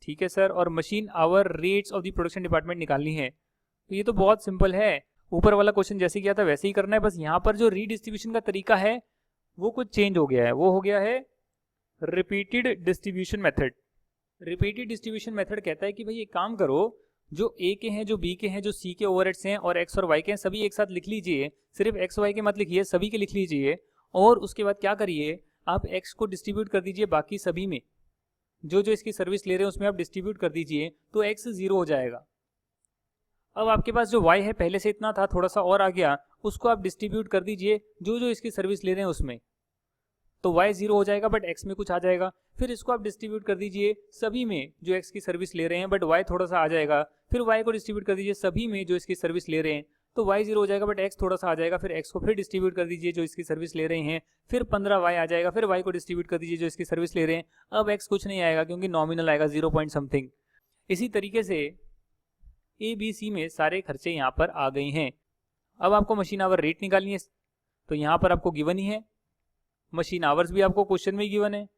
ठीक है सर। और machine our rates of the production department निकालनी है। तो ये तो बहुत सिंपल है, ऊपर वाला क्वेश्चन जैसे किया था वैसे ही करना है। बस यहाँ पर जो रीडिस्ट्रीब्यूशन का तरीका है वो कुछ चेंज हो गया है। वो हो गया है repeated distribution method. Repeated distribution method कहता है कि भाई एक काम करो, जो ए के हैं, जो बी के हैं, जो सी के ओवरहेड्स हैं, और एक्स और वाई के हैं, सभी एक साथ लिख लीजिए। सिर्फ एक्स वाई के मत लिखिए, सभी के लिख लीजिए। और उसके बाद क्या करिए, आप एक्स को डिस्ट्रीब्यूट कर दीजिए बाकी सभी में। जो जो इसकी सर्विस ले रहे हैं उसमें आप डिस्ट्रीब्यूट कर दीजिए, तो एक्स 0 हो जाएगा। अब आपके पास जो y है पहले से इतना था, थोड़ा सा और आ गया, उसको आप डिस्ट्रीब्यूट कर दीजिए जो जो इसकी सर्विस ले रहे हैं उसमें, तो y 0 हो जाएगा, बट x में कुछ आ जाएगा। फिर इसको आप डिस्ट्रीब्यूट कर दीजिए सभी में जो x की सर्विस ले रहे हैं, बट y थोड़ा सा आ जाएगा। फिर y को डिस्ट्रीब्यूट कर दीजिए सभी में जो इसकी सर्विस ले रहे हैं, तो y 0 हो जाएगा, बट x थोड़ा सा आ जाएगा। फिर x को फिर डिस्ट्रीब्यूट कर दीजिए जो इसकी सर्विस ले रहे हैं, फिर 15y आ जाएगा। फिर y को डिस्ट्रीब्यूट कर दीजिए जो इसकी सर्विस ले रहे हैं। अब x कुछ नहीं आएगा क्योंकि नॉमिनल आएगा 0 पॉइंट समथिंग। इसी तरीके से ए बी सी में सारे खर्चे यहाँ पर आ गए हैं। अब आपको मशीन आवर रेट निकालनी है, तो यहाँ पर आपको गिवन ही है। मशीन आवर्स भी आपको क्वेश्चन में गिवन है।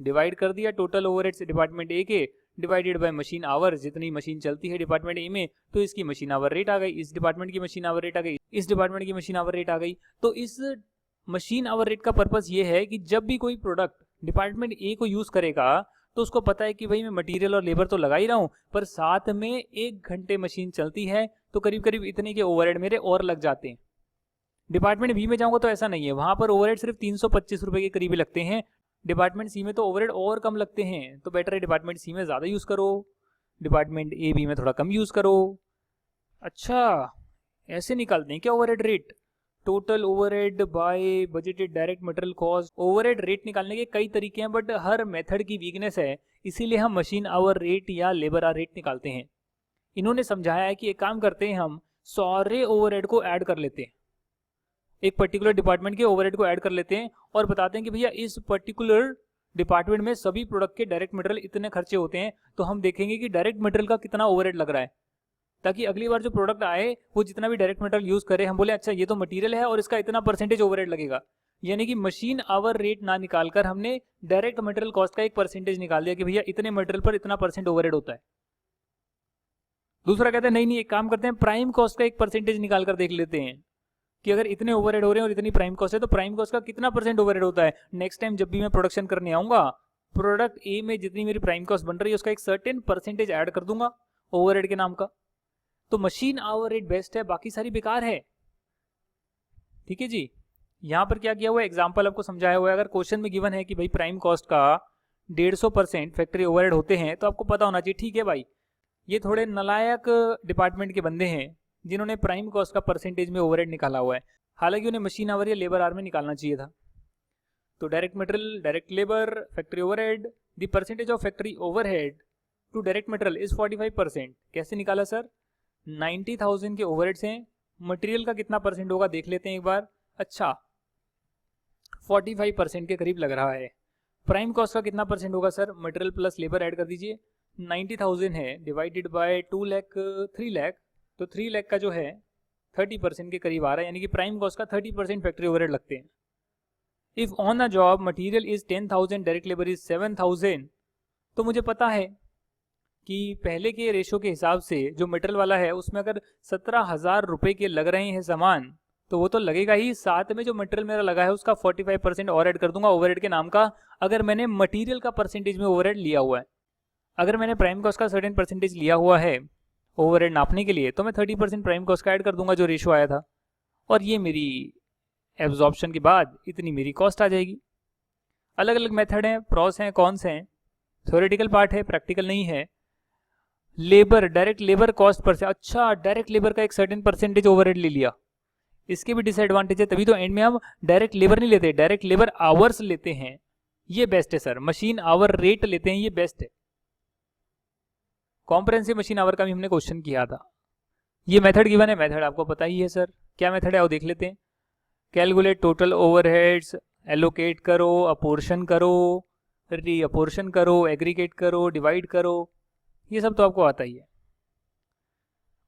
डिवाइड कर दिया टोटल ओवरहेड्स डिपार्टमेंट ए के डिवाइडेड बाय मशीन आवर्स, जितनी मशीन चलती है डिपार्टमेंट ए में, तो इसकी मशीन आवर रेट आ गई। इस डिपार्टमेंट की मशीन आवर रेट आ गई, इस डिपार्टमेंट की मशीन आवर रेट आ गई। तो इस मशीन आवर रेट का पर्पस ये है कि जब भी कोई प्रोडक्ट डिपार्टमेंट ए को यूज करेगा तो उसको पता है कि भाई मैं मटेरियल और लेबर तो लगा ही रहा हूँ, पर साथ में 1 घंटे मशीन चलती है तो करीब करीब इतने के ओवरहेड मेरे और लग जाते हैं। डिपार्टमेंट बी में जाऊंगा तो ऐसा नहीं है, वहां पर ओवरहेड सिर्फ 325 रुपए के करीब लगते हैं। डिपार्टमेंट सी में तो ओवरहेड और कम लगते हैं, तो बेटर है डिपार्टमेंट सी में ज़्यादा यूज़ करो, डिपार्टमेंट ए बी में थोड़ा कम यूज़ करो। अच्छा, ऐसे निकालते हैं क्या overhead rate? Total overhead bye budgeted direct material cost. Overhead rate निकालने के कई तरीके हैं, बट हर मेथड की वीकनेस है, इसीलिए हम मशीन आवर रेट या लेबर आवर रेट निकालते हैं। इन्होंने समझाया है कि एक काम करते हैं, हम सारे ओवरहेड को ऐड कर लेते हैं, एक पर्टिकुलर डिपार्टमेंट के ओवरहेड को ऐड कर लेते हैं और बताते हैं कि भैया इस पर्टिकुलर डिपार्टमेंट में सभी प्रोडक्ट के डायरेक्ट मटेरियल इतने खर्चे होते हैं, तो हम देखेंगे कि डायरेक्ट मटेरियल का कितना ओवरहेड लग रहा है, ताकि अगली बार जो प्रोडक्ट आए वो जितना भी डायरेक्ट मटेरियल यूज करे हम बोले अच्छा ये तो मटेरियल है और इसका इतना परसेंटेज ओवरहेड लगेगा। यानी कि मशीन आवर रेट ना निकालकर हमने डायरेक्ट मटेरियल कॉस्ट का एक परसेंटेज निकाल दिया कि भैया इतने मटेरियल पर इतना परसेंट ओवरहेड होता है। दूसरा कहते हैं नहीं नहीं, एक काम करते हैं प्राइम कॉस्ट का एक परसेंटेज निकाल कर देख लेते हैं कि अगर इतने ओवरहेड हो रहे हैं और इतनी प्राइम कॉस्ट है तो प्राइम कॉस्ट का कितना परसेंट ओवरहेड होता है। नेक्स्ट टाइम जब भी मैं प्रोडक्शन करने आऊंगा, प्रोडक्ट ए में जितनी मेरी प्राइम कॉस्ट बन रही है उसका एक सर्टेन परसेंटेज ऐड कर दूंगा ओवरहेड के नाम का। तो मशीन आवर रेट बेस्ट है, बाकी सारी बेकार है। ठीक है जी, यहां पर क्या किया हुआ है, एग्जाम्पल आपको समझाया हुआ है। अगर क्वेश्चन में गिवन है कि भाई प्राइम कॉस्ट का 150% फैक्ट्री ओवरहेड होते हैं तो आपको पता होना चाहिए ठीक है भाई, ये थोड़े नलायक डिपार्टमेंट के बंदे हैं जिन्होंने प्राइम कॉस्ट का परसेंटेज में ओवरहेड निकाला हुआ है, हालांकि उन्हें मशीन आवर या लेबर आवर में निकालना चाहिए था। तो direct material, direct labour, factory overhead, the percentage of factory overhead to direct material is 45%। कैसे निकाला सर, 90,000 के ओवरहेड्स हैं, मटेरियल का कितना परसेंट होगा देख लेते हैं एक बार। अच्छा 45% के करीब लग रहा है। प्राइम कॉस्ट का कितना परसेंट होगा sir, material plus labour add कर दीजिए, 90,000 है डिवाइडेड बाय 2 लाख 3 लाख, तो 3 लाख का जो है 30% के करीब आ रहा है, यानी कि प्राइम कॉस्ट का 30% फैक्ट्री ओवरहेड लगते हैं। If on a job material is 10,000, direct labour is 7,000, तो मुझे पता है कि पहले के रेशो के हिसाब से जो मटेरियल वाला है उसमें अगर 17,000 रुपए के लग रहे हैं सामान तो वो तो लगेगा ही, साथ में जो मटेरियल मेरा लगा है उसका 45% और ऐड कर दूंगा ओवरहेड के नाम का, अगर मैंने मटेरियल का परसेंटेज में ओवरहेड लिया हुआ है। अगर मैंने प्राइम कॉस्ट का सर्टेन परसेंटेज लिया हुआ है ओवरहेड नापने के लिए तो मैं 30% प्राइम कॉस्ट का ऐड कर दूंगा जो रेशो आया था, और ये मेरी एब्जॉर्प्शन के बाद इतनी मेरी कॉस्ट आ जाएगी। अलग अलग मेथड हैं, प्रॉस हैं, कॉन्स हैं, थ्योरेटिकल पार्ट है, प्रैक्टिकल नहीं है। Labour, direct labour cost per से, अच्छा डायरेक्ट लेबर का एक सर्टेन परसेंटेज ओवरहेड ले लिया, इसके भी डिसएडवांटेज है, तभी तो एंड में हम डायरेक्ट लेबर नहीं लेते, डायरेक्ट लेबर आवर्स लेते हैं, ये बेस्ट है सर। मशीन आवर रेट लेते हैं, ये बेस्ट है। कॉम्प्रेहेंसिव मशीन आवर का भी हमने क्वेश्चन किया था। ये मेथड गिवन है, मेथड आपको पता ही है सर, क्या मेथड है वो देख लेते हैं। कैलकुलेट टोटल ओवरहेड्स, एलोकेट करो, अपोर्शन करो, री अपोर्शन करो, एग्रीगेट करो, डिवाइड करो, ये सब तो आपको आता ही है।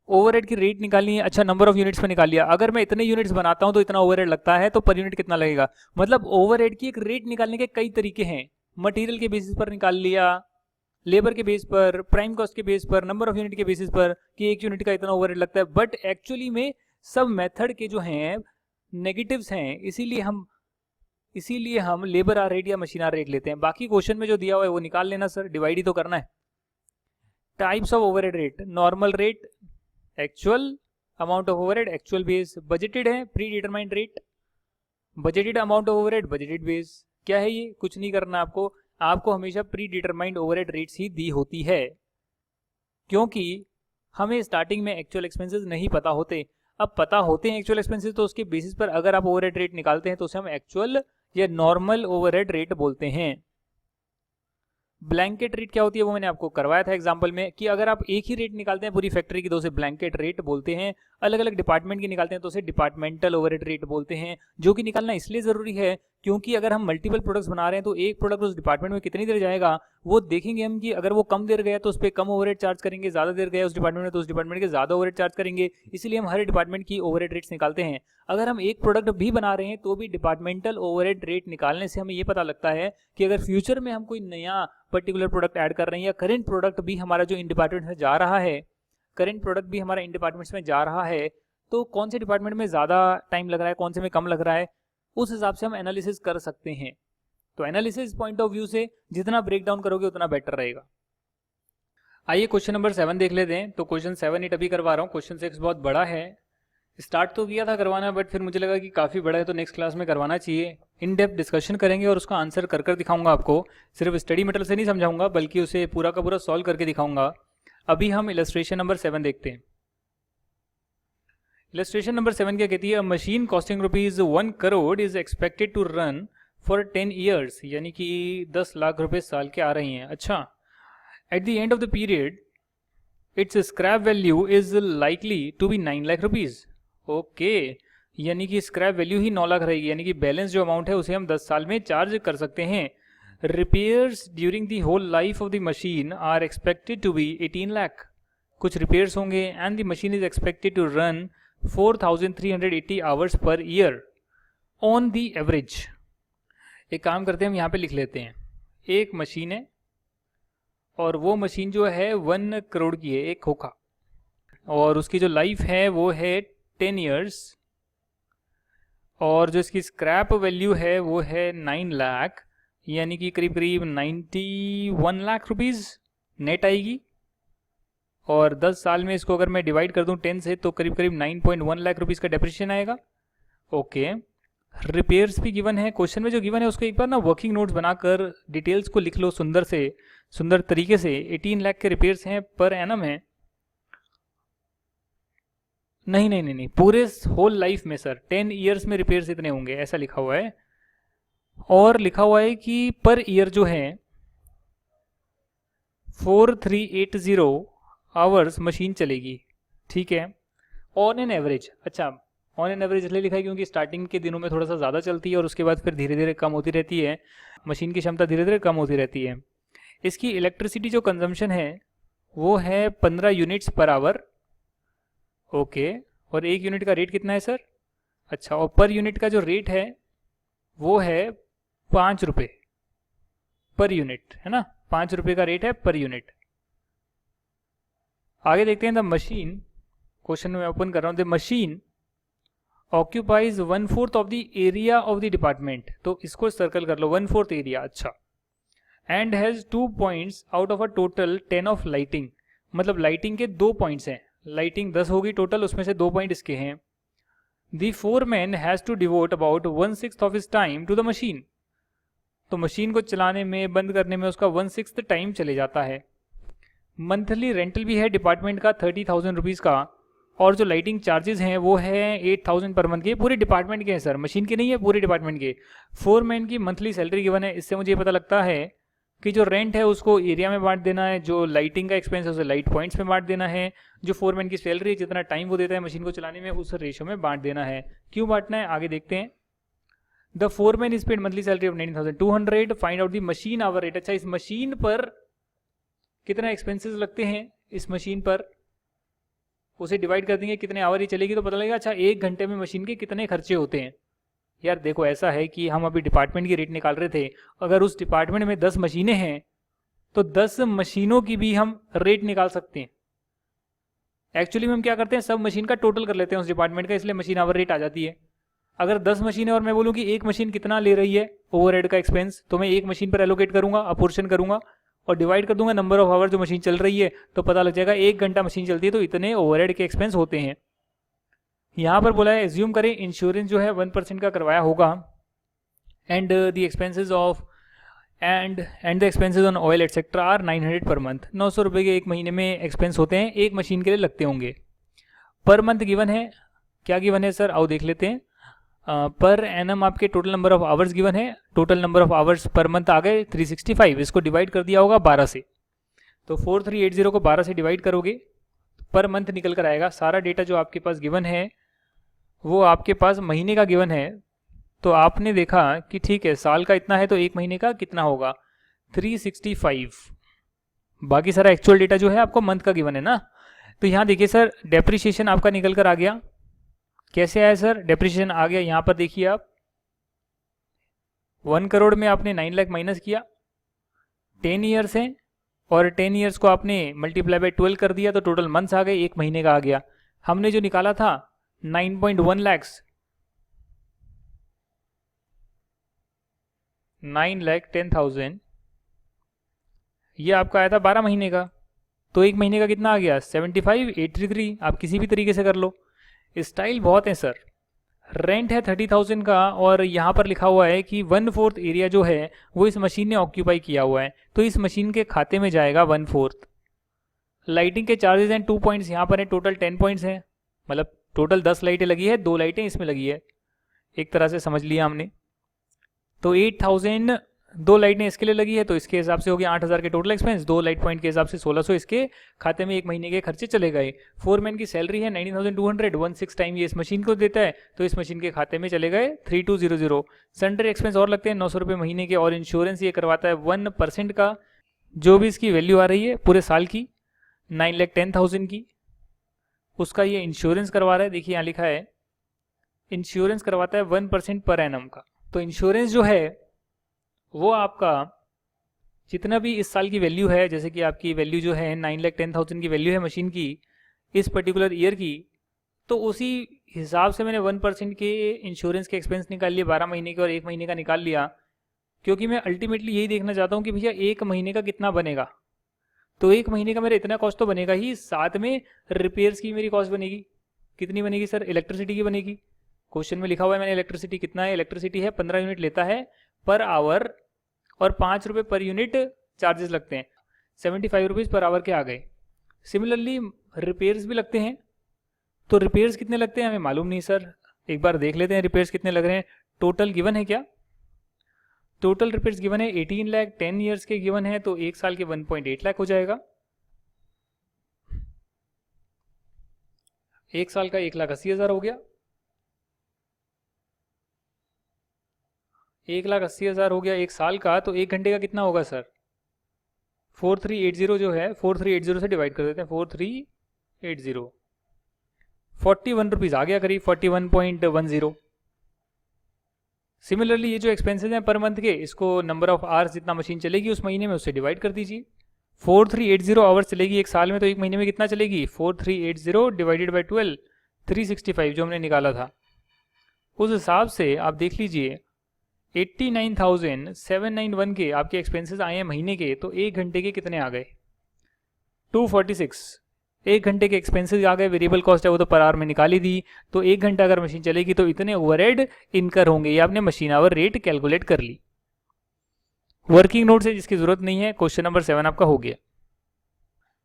ओवरहेड की रेट निकालनी है, अच्छा नंबर ऑफ यूनिट्स पे निकाल लिया, अगर मैं इतने यूनिट्स बनाता हूं तो इतना ओवरहेड लगता है, तो पर यूनिट कितना लगेगा। मतलब ओवरहेड की एक रेट निकालने के कई तरीके हैं, मटेरियल के बेसिस पर निकाल लिया, लेबर के बेस पर, प्राइम कॉस्ट के बेस पर, नंबर ऑफ यूनिट के बेसिस पर कि एक यूनिट का इतना ओवरहेड लगता है, बट एक्चुअली में सब मेथड के जो हैं नेगेटिव्स हैं, इसीलिए हम लेबर आर रेट या मशीन आर रेट लेते हैं। बाकी क्वेश्चन में जो दिया हुआ है वो निकाल लेना सर, डिवाइड ही तो करना है। Types of overhead rate, normal rate, actual amount of overhead, actual base, budgeted है, predetermined rate, budgeted amount of overhead, budgeted base. क्या है ये, कुछ नहीं करना आपको हमेशा प्री डिटरमाइंड ओवरहेड रेट्स ही दी होती है, क्योंकि हमें स्टार्टिंग में एक्चुअल एक्सपेंसेस नहीं पता होते। अब पता होते हैं एक्चुअल एक्सपेंसेस, तो उसके बेसिस पर अगर आप ओवरहेड रेट निकालते हैं तो उसे हम एक्चुअल या नॉर्मल ओवरहेड रेट बोलते हैं। ब्लैंकेट रेट क्या होती है वो मैंने आपको करवाया था एग्जांपल में, कि अगर आप एक ही रेट निकालते हैं पूरी फैक्ट्री की तो उसे ब्लैंकेट रेट बोलते हैं, अलग अलग डिपार्टमेंट की निकालते हैं तो उसे डिपार्टमेंटल ओवरहेड रेट बोलते हैं। जो कि निकालना इसलिए जरूरी है क्योंकि अगर हम मल्टीपल प्रोडक्ट्स बना रहे हैं तो एक प्रोडक्ट उस डिपार्टमेंट में कितनी देर जाएगा वो देखेंगे हम, कि अगर वो कम देर गया तो उस पर कम ओवरहेड चार्ज करेंगे, ज्यादा देर गया उस डिपार्टमेंट में तो उस डिपार्टमेंट के ज्यादा ओवरहेड चार्ज करेंगे, इसलिए हम हर डिपार्टमेंट की ओवरहेड रेट्स निकालते हैं। अगर हम एक प्रोडक्ट भी बना रहे हैं तो भी डिपार्टमेंटल ओवरहेड रेट निकालने से हमें ये पता लगता है कि अगर फ्यूचर में हम कोई नया पर्टिकुलर प्रोडक्ट ऐड कर रहे हैं या करेंट प्रोडक्ट भी हमारा जो इन डिपार्टमेंट में जा रहा है, करेंट प्रोडक्ट भी हमारा इन डिपार्टमेंट्स में जा रहा है, तो कौन से डिपार्टमेंट में ज़्यादा टाइम लग रहा है, कौन से में कम लग रहा है, उस हिसाब से हम एनालिसिस कर सकते हैं। तो एनालिसिस पॉइंट ऑफ व्यू से जितना ब्रेक डाउन करोगे उतना बेटर रहेगा। आइए क्वेश्चन नंबर 7 देख लेते हैं। तो क्वेश्चन 7 8 अभी करवा रहा हूँ, क्वेश्चन 6 बहुत बड़ा है, स्टार्ट तो किया था करवाना बट फिर मुझे लगा कि काफ़ी बड़ा है तो नेक्स्ट क्लास में करवाना चाहिए। इन डेप्थ डिस्कशन करेंगे और उसका आंसर कर दिखाऊंगा आपको, सिर्फ स्टडी मटेरियल से नहीं समझाऊंगा बल्कि उसे पूरा का पूरा सॉल्व करके दिखाऊंगा। अभी हम इलस्ट्रेशन नंबर 7 देखते हैं। इलस्ट्रेशन नंबर 7 क्या कहती है, a machine costing ₹1 crore is expected to run for 10 years, यानी कि 10 लाख रुपए साल के आ रही हैं। अच्छा, at the end of the period its scrap value is likely to be 9 lakh rupees. Okay, यानी कि स्क्रैप वैल्यू ही 9 लाख रहेगी, यानी कि बैलेंस जो अमाउंट है उसे हम 10 साल में चार्ज कर सकते हैं। Repairs during the whole life of the machine are expected to be 18 lakh. कुछ रिपेयर्स होंगे and the machine is expected to run 4380 hours per year on the average. एक काम करते हैं, हम यहाँ पे लिख लेते हैं, एक मशीन है और वो मशीन जो है 1 करोड़ की है, एक खोखा, और उसकी जो लाइफ है वो है 10 ईयर्स, और जो इसकी स्क्रैप वैल्यू है वो है 9 लाख, यानी कि करीब करीब 91 लाख रुपीज़ नेट आएगी। और 10 साल में इसको अगर मैं डिवाइड कर दूं 10 से तो करीब करीब 9.1 लाख रुपीज़ का डेप्रिसिएशन आएगा। ओके, रिपेयर्स भी गिवन है, क्वेश्चन में जो गिवन है उसको एक बार ना वर्किंग नोट्स बनाकर डिटेल्स को लिख लो सुंदर तरीके से। 18 लाख के रिपेयर्स हैं पर एनम है, नहीं, पूरे होल लाइफ में सर 10 ईयर्स में रिपेयर्स इतने होंगे, ऐसा लिखा हुआ है। और लिखा हुआ है कि पर ईयर जो है 4380 आवर्स मशीन चलेगी, ठीक है, ऑन एन एवरेज। अच्छा, ऑन एन एवरेज इसलिए लिखा है क्योंकि स्टार्टिंग के दिनों में थोड़ा सा ज़्यादा चलती है और उसके बाद फिर धीरे धीरे कम होती रहती है, मशीन की क्षमता धीरे धीरे कम होती रहती है। इसकी इलेक्ट्रिसिटी जो कंजम्पशन है वो है 15 यूनिट्स पर आवर। ओके, और एक यूनिट का रेट कितना है सर? अच्छा, और पर यूनिट का जो रेट है वो है 5 रुपये पर यूनिट, है ना, 5 रुपये का रेट है पर यूनिट। आगे देखते हैं, द मशीन, क्वेश्चन में ओपन कर रहा हूँ, the machine occupies 1/4 of the area of the department, तो इसको सर्कल कर लो, 1/4 एरिया। अच्छा, and has 2 points out of a total 10 of lighting, मतलब लाइटिंग के 2 पॉइंट्स हैं, लाइटिंग 10 होगी टोटल, उसमें से 2 पॉइंट इसके हैं। The foreman has to devote about 1/6 of his time to the machine, तो मशीन को चलाने में बंद करने में उसका 1/6 टाइम चले जाता है। मंथली रेंटल भी है डिपार्टमेंट का 30,000 रुपीज़ का, और जो लाइटिंग चार्जेस हैं वो है 8,000 पर मंथ के, पूरे डिपार्टमेंट के हैं सर, मशीन के नहीं है, पूरे डिपार्टमेंट के। फोरमैन की मंथली सैलरी गिवन है, इससे मुझे पता लगता है कि जो रेंट है उसको एरिया में बांट देना है, जो लाइटिंग का एक्सपेंस है उसे लाइट पॉइंट्स में बांट देना है, जो फोरमैन की सैलरी है जितना टाइम वो देता है मशीन को चलाने में उस रेशो में बांट देना है। क्यों बांटना है आगे देखते हैं। The foreman is paid monthly salary of 19,200, find out the machine hour rate. अच्छा, इस मशीन पर कितना एक्सपेंसेस लगते हैं, इस मशीन पर उसे डिवाइड कर देंगे, कितने आवर ही चलेगी तो पता लगेगा। अच्छा, 1 घंटे में मशीन के कितने खर्चे होते हैं। यार देखो, ऐसा है कि हम अभी डिपार्टमेंट की रेट निकाल रहे थे, अगर उस डिपार्टमेंट में 10 मशीनें हैं तो 10 मशीनों की भी हम रेट निकाल सकते हैं। एक्चुअली में हम क्या करते हैं, सब मशीन का टोटल कर लेते हैं उस डिपार्टमेंट का, इसलिए मशीन आवर रेट आ जाती है। अगर 10 मशीनें और मैं बोलूँ कि एक मशीन कितना ले रही है ओवरहेड का एक्सपेंस, तो मैं एक मशीन पर एलोकेट करूंगा, अपोर्शन करूंगा और डिवाइड कर दूंगा नंबर ऑफ आवर जो मशीन चल रही है, तो पता लग जाएगा 1 घंटा मशीन चलती है तो इतने ओवरहेड के एक्सपेंस होते हैं। यहाँ पर बोला है एज्यूम करें इंश्योरेंस जो है 1% का करवाया होगा, and the expenses of and the expenses on oil etcetera are 900 per month. 900 रुपये के एक महीने में एक्सपेंस होते हैं, एक मशीन के लिए लगते होंगे। पर मंथ गिवन है, क्या गिवन है सर, आओ देख लेते हैं। पर एनम आपके total number of hours given है, total number of hours per month आ गए 365, इसको डिवाइड कर दिया होगा 12 से, तो 4380 को 12 से डिवाइड करोगे पर मंथ निकल कर आएगा। सारा डेटा जो आपके पास गिवन है वो आपके पास महीने का गिवन है, तो आपने देखा कि ठीक है साल का इतना है तो एक महीने का कितना होगा 365, बाकी सारा एक्चुअल डेटा जो है आपको मंथ का गिवन है ना। तो यहाँ देखिए सर, डेप्रिसिएशन आपका निकल कर आ गया, कैसे आया सर, डेप्रिसिएशन आ गया, यहाँ पर देखिए आप 1 करोड़ में आपने 9 लाख माइनस किया, 10 ईयर्स हैं और 10 ईयर्स को आपने मल्टीप्लाई बाय 12 कर दिया तो टोटल मंथ्स आ गए, एक महीने का आ गया। हमने जो निकाला था 9.1 लैक्स, 9,10,000, ये आपका आया था 12 महीने का, तो एक महीने का कितना आ गया 75,833, आप किसी भी तरीके से कर लो। स्टाइल बहुत है सर। रेंट है 30,000 का और यहाँ पर लिखा हुआ है कि 1/4 एरिया जो है वो इस मशीन ने ऑक्यूपाई किया हुआ है, तो इस मशीन के खाते में जाएगा 1/4। लाइटिंग के चार्जेस हैं 2 पॉइंट्स, यहाँ पर है टोटल 10 पॉइंट्स हैं, मतलब टोटल 10 लाइटें लगी है, 2 लाइटें इसमें लगी है, एक तरह से समझ लिया हमने। तो 8,000 2 लाइटें इसके लिए लगी है तो इसके हिसाब से हो गया 8,000 के टोटल एक्सपेंस, 2 लाइट पॉइंट के हिसाब से 1600 इसके खाते में 1 महीने के खर्चे चले गए। फोरमैन की सैलरी है 19,200, 16 टाइम ये इस मशीन को देता है तो इस मशीन के खाते में चले गए 3200। सन्ड्री एक्सपेंस और लगते हैं 900 रुपये महीने के, और इंश्योरेंस ये करवाता है 1% का, जो भी इसकी वैल्यू आ रही है पूरे साल की 9,10,000 की, उसका ये इंश्योरेंस करवा रहा है। देखिए यहाँ लिखा है इंश्योरेंस करवाता है 1% पर एनम का। तो इंश्योरेंस जो है वो आपका जितना भी इस साल की वैल्यू है, जैसे कि आपकी वैल्यू जो है 9,10,000 की वैल्यू है मशीन की इस पर्टिकुलर ईयर की, तो उसी हिसाब से मैंने 1% के इंश्योरेंस के एक्सपेंस निकाल लिए, 12 महीने के और 1 महीने का निकाल लिया, क्योंकि मैं अल्टीमेटली यही देखना चाहता हूँ कि भैया 1 महीने का कितना बनेगा। तो 1 महीने का मेरा इतना कॉस्ट तो बनेगा ही, साथ में रिपेयर्स की मेरी कॉस्ट बनेगी। कितनी बनेगी सर? इलेक्ट्रिसिटी की बनेगी। क्वेश्चन में लिखा हुआ है मैंने इलेक्ट्रिसिटी कितना है, इलेक्ट्रिसिटी है 15 यूनिट लेता है पर आवर, और 5 रुपये पर यूनिट चार्जेस लगते हैं, 75 रुपीज़ पर आवर के आ गए। सिमिलरली रिपेयर्स भी लगते हैं, तो रिपेयर्स कितने लगते हैं हमें मालूम नहीं सर, एक बार देख लेते हैं रिपेयर्स कितने लग रहे हैं। टोटल गिवन है क्या? टोटल रिपेयर्स गिवन है 18 लाख, 10 ईयर्स के गिवन है तो 1 साल के 1.8 लाख हो जाएगा। 1 साल का 1,80,000 हो गया, 1,80,000 हो गया 1 साल का। तो 1 घंटे का कितना होगा सर? 4380 जो है 4380 से डिवाइड कर देते हैं, 4380, 41 रुपीज़ आ गया करीब, 41.10। सिमिलरली ये जो एक्सपेंसेस हैं पर मंथ के, इसको नंबर ऑफ आवर्स जितना मशीन चलेगी उस महीने में उससे डिवाइड कर दीजिए। 4380 आवर्स चलेगी 1 साल में, तो 1 महीने में कितना चलेगी? 4380 डिवाइडेड बाई 12, 365 जो हमने निकाला था। उस हिसाब से आप देख लीजिए 89,791 के आपके एक्सपेंसेस आए हैं महीने के, तो 1 घंटे के कितने आ गए? 246। 1 घंटे के एक्सपेंसेस आ गए, वेरिएबल कॉस्ट है वो तो पर आवर में निकाली दी, तो 1 घंटा अगर मशीन चलेगी तो इतने ओवरहेड इनकर होंगे। ये आपने मशीन आवर रेट कैलकुलेट कर ली। वर्किंग नोट से जिसकी जरूरत नहीं है, क्वेश्चन नंबर 7 आपका हो गया।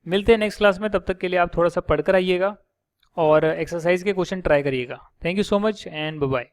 मिलते हैं नेक्स्ट क्लास में, तब तक के लिए आप थोड़ा सा पढ़कर आइएगा और एक्सरसाइज के क्वेश्चन ट्राई करिएगा। Thank you so much and bye bye.